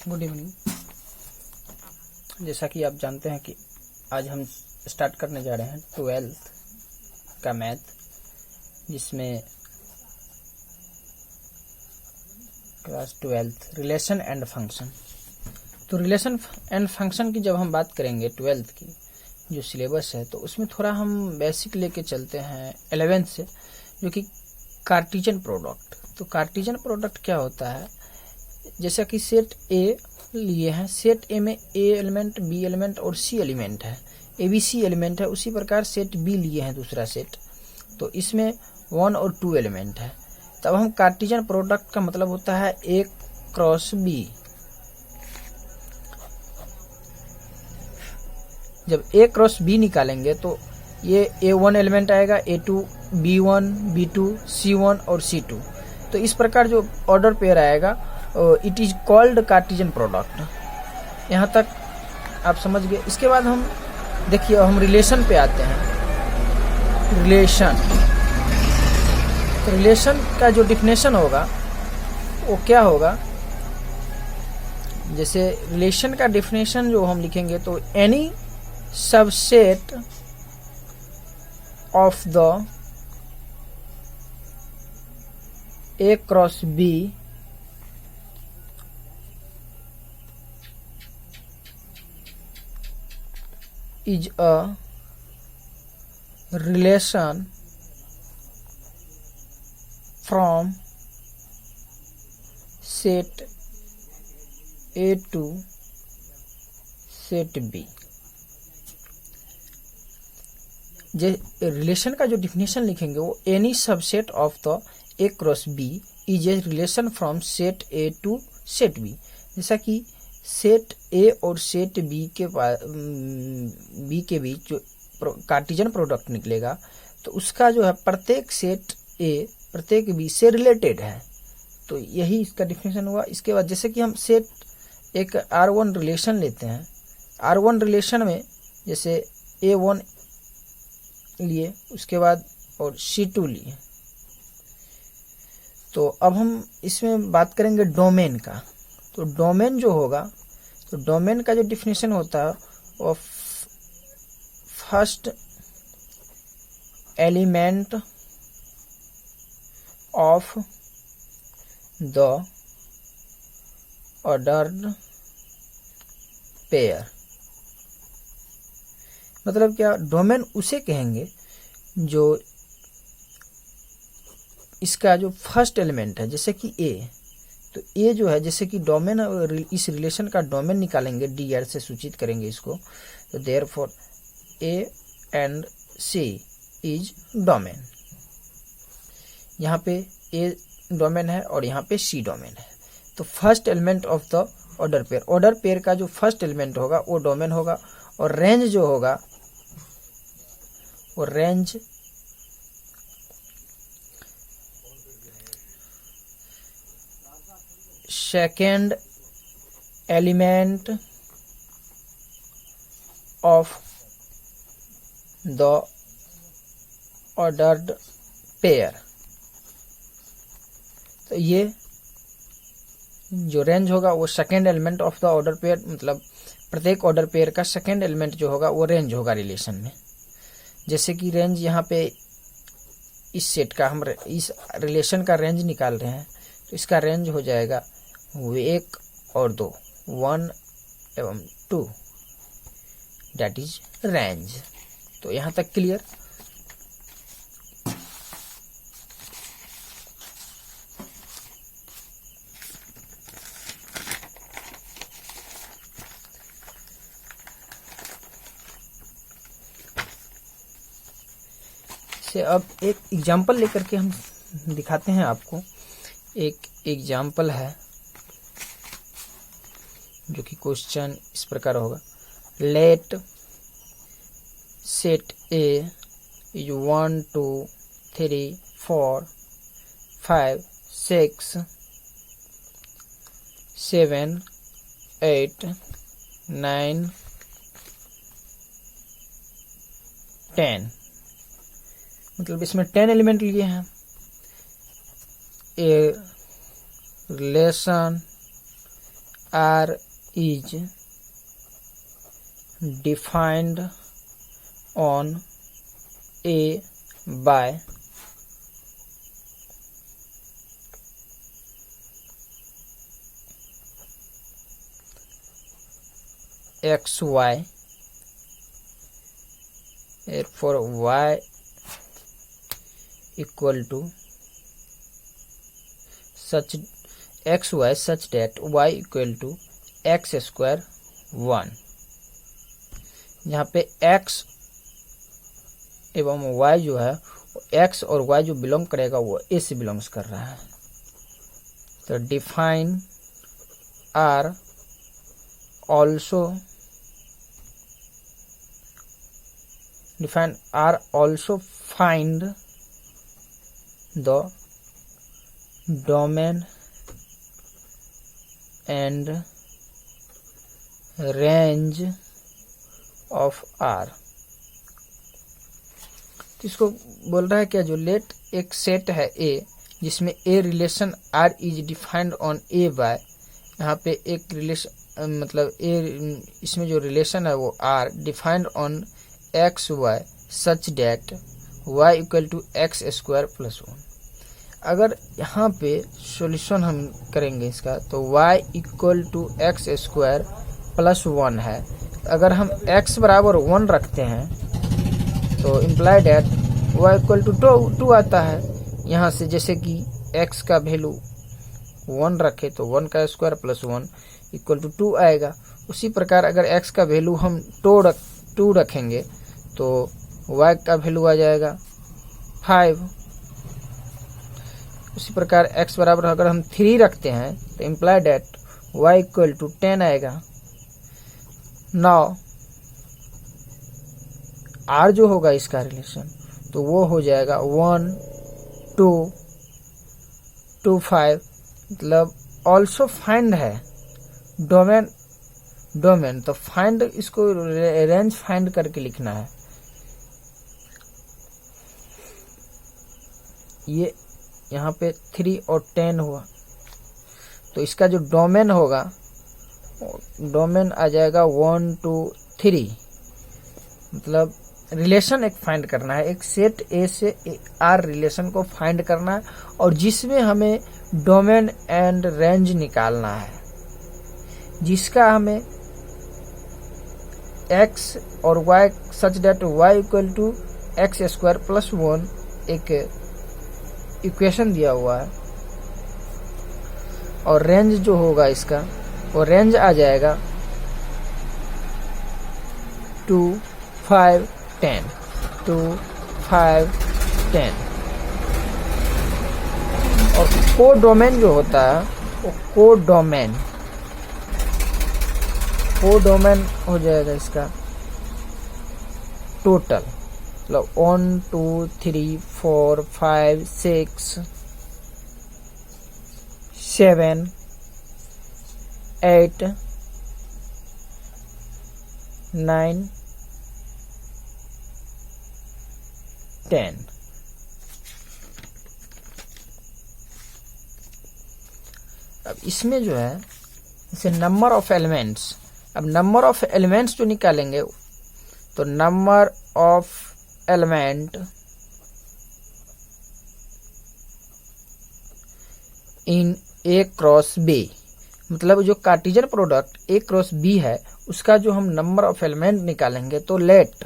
Good evening. जैसा कि आप जानते हैं कि आज हम स्टार्ट करने जा रहे हैं 12th का मैथ, जिसमें class 12th relation and function. तो रिलेशन एंड फंक्शन की जब हम बात करेंगे 12th की जो सिलेबस है, तो उसमें थोड़ा हम बेसिक लेके चलते हैं 11th से, जो कि कार्टीजन प्रोडक्ट। तो कार्टीजन प्रोडक्ट क्या होता है? जैसा कि सेट ए लिए हैं, सेट ए में ए एलिमेंट, बी एलिमेंट और सी एलिमेंट है, ए बी सी एलिमेंट है। उसी प्रकार सेट बी लिए हैं दूसरा सेट, तो इसमें 1 और 2 एलिमेंट है। तब हम कार्टीजन प्रोडक्ट का मतलब होता है ए क्रॉस बी। जब ए क्रॉस बी निकालेंगे तो ये A1 एलिमेंट आएगा, A2, B1, B2, C1 और C2। तो इस प्रकार जो ऑर्डर पेयर आएगा, it is called Cartesian product. यहाँ तक आप समझ गए। इसके बाद हम देखिए, हम रिलेशन पे आते हैं। रिलेशन का जो डिफिनेशन होगा वो क्या होगा? जैसे रिलेशन का डिफिनेशन जो हम लिखेंगे, तो any subset of the A cross B is a relation from set A to set B। Relation का जो डिफिनेशन लिखेंगे वो any subset of the A cross B is a relation from set A to set B. जैसा कि set ए और set B के बीच जो Cartesian product निकलेगा, तो उसका जो है प्रत्येक सेट ए प्रत्येक बी से रिलेटेड है। तो यही इसका डिफिनेशन हुआ। इसके बाद जैसे कि हम सेट एक R1 रिलेशन लेते हैं, R1 रिलेशन में जैसे A1 लिए, उसके बाद और C2 लिए। तो अब हम इसमें बात करेंगे डोमेन का। तो डोमेन जो होगा, तो डोमेन का जो डिफिनेशन होता है वो first element of the ordered pair. मतलब क्या? डोमेन उसे कहेंगे जो इसका जो फर्स्ट एलिमेंट है, जैसे कि ए। तो ए जो है, जैसे कि डोमेन, इस रिलेशन का डोमेन निकालेंगे, डी से सूचित करेंगे इसको। तो therefore A and C is domain. यहाँ पे ए डोमेन है और यहाँ पे सी डोमेन है। तो first element of the order pair, order pair का जो फर्स्ट एलिमेंट होगा वो डोमेन होगा। और रेंज जो होगा वो range second element of the ordered pair. तो ये जो रेंज होगा वो second element of the order pair, मतलब प्रत्येक ऑर्डर पेयर का सेकेंड एलिमेंट जो होगा वो रेंज होगा रिलेशन में। जैसे कि रेंज यहाँ पे इस सेट का, हम इस रिलेशन का रेंज निकाल रहे हैं, तो इसका रेंज हो जाएगा 1 और 2, 1 एवं 2, दैट इज रेंज। तो यहाँ तक क्लियर। से अब एक एग्जाम्पल लेकर के हम दिखाते हैं आपको। एक एग्जाम्पल है जो कि क्वेश्चन इस प्रकार होगा। Let set A is 1 2 3 4 5 6 7 8 9 10। मतलब इसमें 10 एलिमेंट लिए हैं। A relation R is defined on A by XY, therefore Y equal to such XY such that Y equal to x square 1, यहाँ पे x एवं y जो है x और y जो बिलोंग करेगा वो a से बिलोंग्स कर रहा है। तो define R also find the domain and range of R। तो इसको बोल रहा है क्या, जो लेट एक सेट है A जिसमें A relation R is defined on A by, यहाँ पे एक रिलेशन मतलब A इसमें जो रिलेशन है वो R defined on x y such that y equal to x square plus 1। अगर यहाँ पे सॉल्यूशन हम करेंगे इसका तो y equal to x square plus 1 है। अगर हम x बराबर 1 रखते हैं तो imply that y equal to 2 आता है। यहाँ से जैसे कि x का वैल्यू 1 रखे तो 1 का स्क्वायर प्लस 1 इक्वल टू 2 आएगा। उसी प्रकार अगर x का वैल्यू हम 2 रखेंगे तो y का वैल्यू आ जाएगा 5। उसी प्रकार x बराबर अगर हम 3 रखते हैं तो imply that y equal to 10 आएगा। नाउ r जो होगा इसका रिलेशन तो वो हो जाएगा 1 2 2 5, मतलब ऑल्सो फाइंड है डोमेन तो फाइंड इसको रेंज फाइंड करके लिखना है। ये यहाँ पे 3 और 10 हुआ तो इसका जो डोमेन होगा डोमेन आ जाएगा 1 2 3, मतलब रिलेशन एक फाइंड करना है, एक सेट A से R रिलेशन को फाइंड करना है और जिसमें हमें डोमेन एंड रेंज निकालना है, जिसका हमें x और y such that y equal to x square plus 1 एक इक्वेशन दिया हुआ है। और रेंज जो होगा इसका वो रेंज आ जाएगा 2 5 10 2 5 10। और कोडोमेन जो होता है वो कोडोमेन हो जाएगा इसका टोटल, मतलब 1 2 3 4 5 6 7 8 9 10। अब इसमें जो है इसे नंबर ऑफ एलिमेंट्स, अब नंबर ऑफ एलिमेंट्स जो निकालेंगे तो number of element in A cross B, मतलब जो Cartesian product A cross B है उसका जो हम नंबर ऑफ एलिमेंट निकालेंगे तो लेट,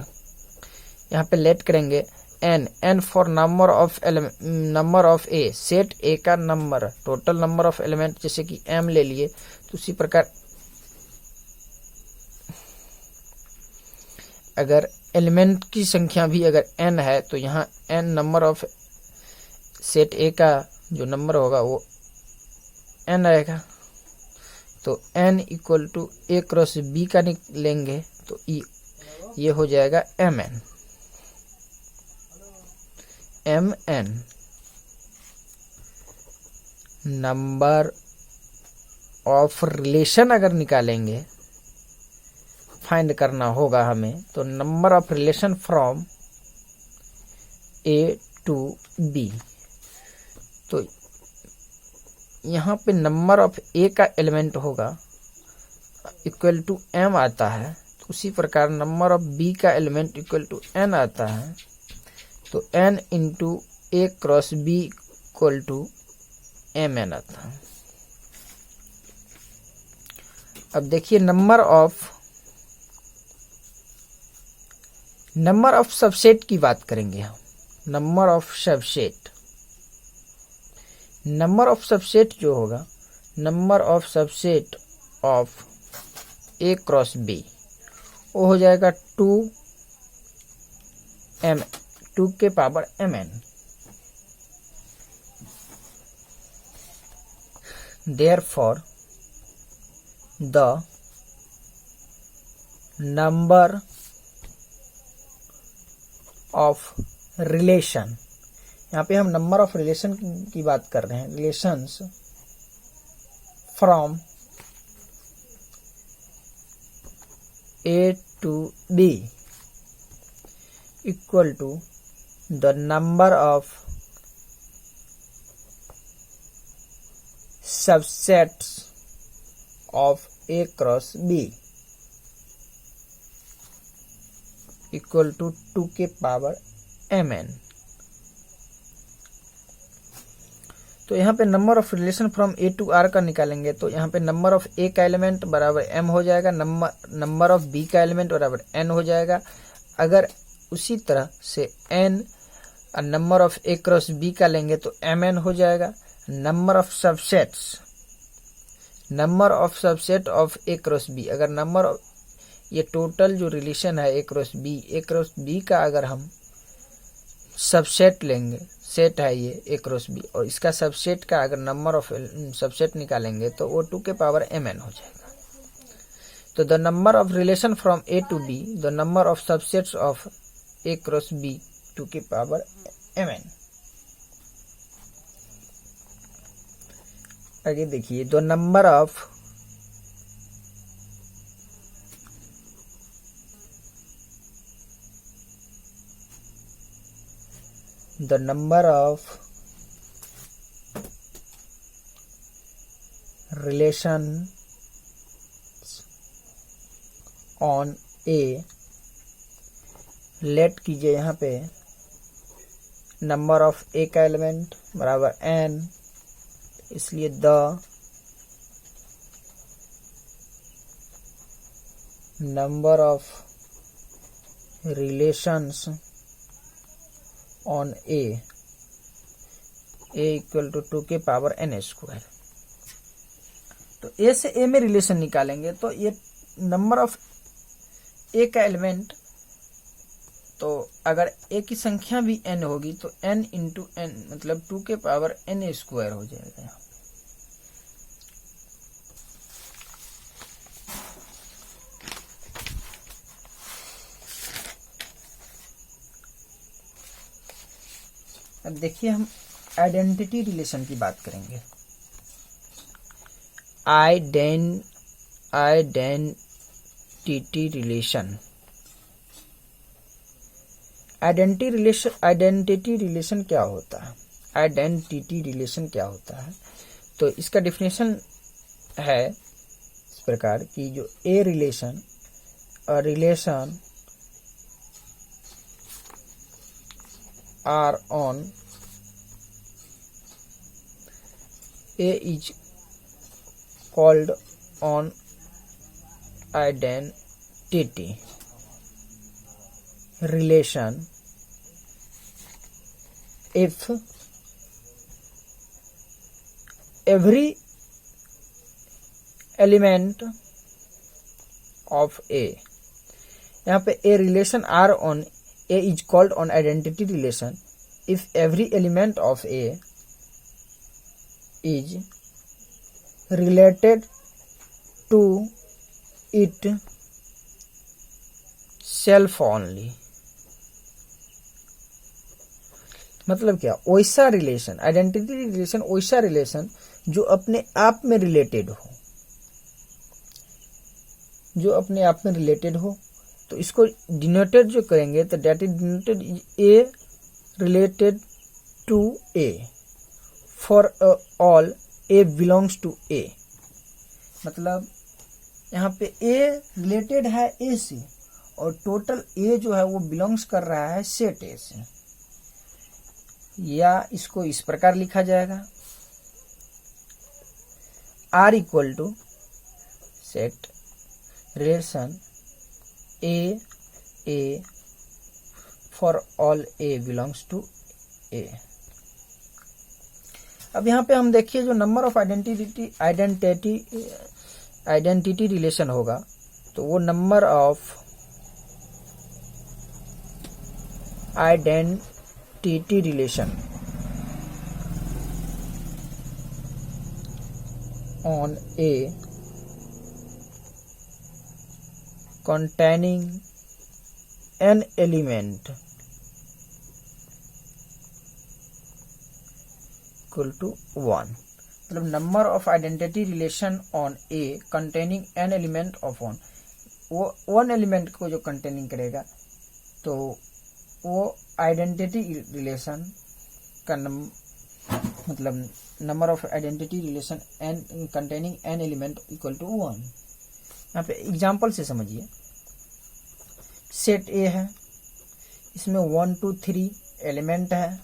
यहाँ पे लेट करेंगे n for number of A, set A का number, total number of element जैसे कि m ले लिए तो उसी प्रकार अगर एलिमेंट की संख्या भी अगर n है तो यहाँ n number of set A का जो नंबर होगा वो n आएगा। तो n equal to A cross B का लेंगे तो ये हो जाएगा mn। नंबर ऑफ रिलेशन अगर निकालेंगे फाइंड करना होगा हमें तो number of relation from A to B, तो यहाँ पे नंबर ऑफ A का एलिमेंट होगा इक्वल टू m आता है, तो उसी प्रकार नंबर ऑफ b का एलिमेंट इक्वल टू n आता है, तो n into a cross b equal to mn आता है। अब देखिए नंबर ऑफ सबसेट की बात करेंगे हम। नंबर ऑफ सबसेट जो होगा, number of subset of a cross b, वो हो जाएगा 2 के power mn। Therefore, the number of relation, यहाँ पे हम नंबर ऑफ रिलेशन की बात कर रहे हैं, relations from A to B equal to the number of subsets of A cross B equal to 2 के पावर mn। तो यहाँ पे number of relation from A to R का निकालेंगे, तो यहाँ पे नंबर ऑफ A का एलिमेंट बराबर m हो जाएगा, नंबर ऑफ B का एलिमेंट बराबर n हो जाएगा। अगर उसी तरह से n number of A cross B का लेंगे तो mn हो जाएगा। Number of subset of A cross B, अगर नंबर ऑफ ये टोटल जो रिलेशन है A क्रॉस B का अगर हम सबसेट लेंगे, सेट है ये A क्रॉस B, और इसका सबसेट का अगर नंबर ऑफ सबसेट निकालेंगे तो वो 2 के पावर mn हो जाएगा। तो the number of relation from A to B, the number of subsets of A cross B 2 के पावर mn। आगे देखिए, the number of relation on A, let कीजिए यहाँ पे नंबर ऑफ ए का एलिमेंट बराबर n, इसलिए the number of relations on A equal to 2 के पावर n स्क्वायर। तो ए से ए में रिलेशन निकालेंगे, तो ये नंबर ऑफ ए का एलिमेंट, तो अगर ए की संख्या भी n होगी तो n इंटू n मतलब 2 के पावर n स्क्वायर हो जाएगा। अब देखिए हम आइडेंटिटी रिलेशन की बात करेंगे। आइडेंटिटी रिलेशन, आइडेंटिटी रिलेशन क्या होता है? आइडेंटिटी रिलेशन क्या होता है? तो इसका डिफिनेशन है इस प्रकार कि जो a relation, a relation are on A is called on identity relation if every element of A, यहाँ पे A relation are on A is called on identity relation if every element of A is related to it self only। मतलब क्या? वैसा relation, identity relation वैसा relation जो अपने आप में रिलेटेड हो, जो अपने आप में रिलेटेड हो। तो इसको डिनोटेड जो करेंगे तो that is denoted a related to a for all a belongs to A. मतलब यहाँ पे ए रिलेटेड है ए से और टोटल ए जो है वो बिलोंग्स कर रहा है सेट ए से, या इसको इस प्रकार लिखा जाएगा R equal to set relation a for all a belongs to A. अब यहाँ पे हम देखिए जो नंबर ऑफ आइडेंटिटी रिलेशन होगा तो वो number of identity relation on A containing an element equal to 1। मतलब number of identity relation on A containing n element of 1, वो 1 एलिमेंट को जो कंटेनिंग करेगा तो वो आइडेंटिटी रिलेशन का मतलब number of identity relation n containing n element equal to 1। यहाँ पे एग्जाम्पल से समझिए, सेट ए है, इसमें 1 2 3 एलिमेंट है,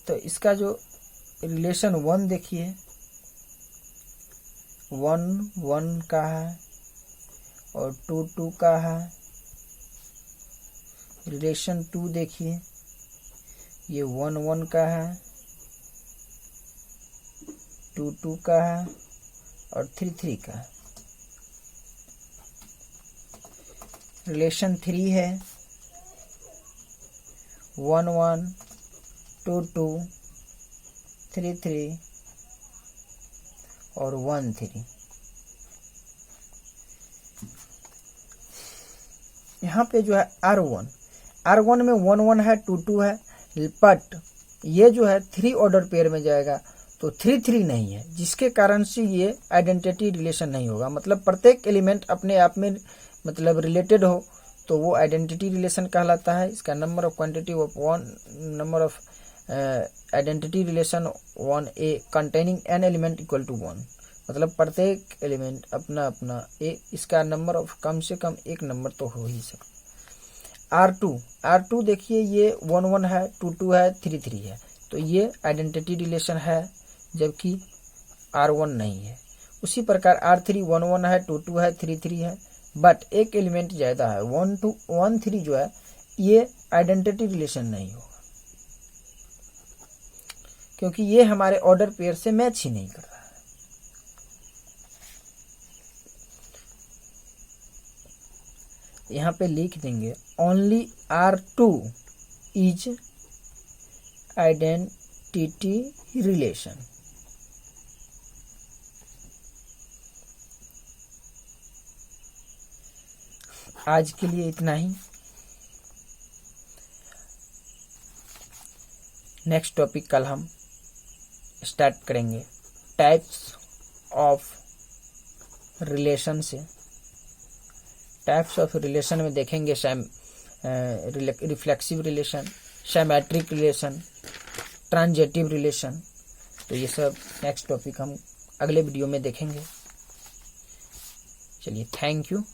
तो इसका जो रिलेशन 1 देखिए 1 1 का है और 2 2 का है। रिलेशन 2 देखिए ये 1 1 का है, 2 2 का है और 3 3 का है। रिलेशन 3 है 1 1 2 2 3 3 और 1 3। यहाँ पे जो है R1 में 1 1 है 2 2 है, बट ये जो है 3 ऑर्डर पेयर में जाएगा तो 3 3 नहीं है, जिसके कारण से ये आइडेंटिटी रिलेशन नहीं होगा। मतलब प्रत्येक एलिमेंट अपने आप में मतलब रिलेटेड हो तो वो आइडेंटिटी रिलेशन कहलाता है। इसका number of quantity of 1 number of identity relation 1 A containing n element equal to 1, मतलब प्रत्येक एलिमेंट अपना अपना ए, इसका नंबर ऑफ कम से कम एक नंबर तो हो ही सकता। R2 देखिए ये 1 1 है 2 2 है 3 3 है, तो ये आइडेंटिटी रिलेशन है जबकि R1 नहीं है। उसी प्रकार R3 1 1 है 2 2 है 3 3 है, बट एक एलिमेंट ज्यादा है 1 2 1 3 जो है ये आइडेंटिटी रिलेशन नहीं होगा क्योंकि ये हमारे ऑर्डर पेयर से मैच ही नहीं कर रहा है। यहाँ पे लिख देंगे only R2 is identity relation. आज के लिए इतना ही। नेक्स्ट टॉपिक कल हम स्टार्ट करेंगे टाइप्स ऑफ रिलेशन से। टाइप्स ऑफ रिलेशन में देखेंगे reflexive relation, symmetric relation, transitive relation, तो ये सब नेक्स्ट टॉपिक हम अगले वीडियो में देखेंगे। चलिए, थैंक यू।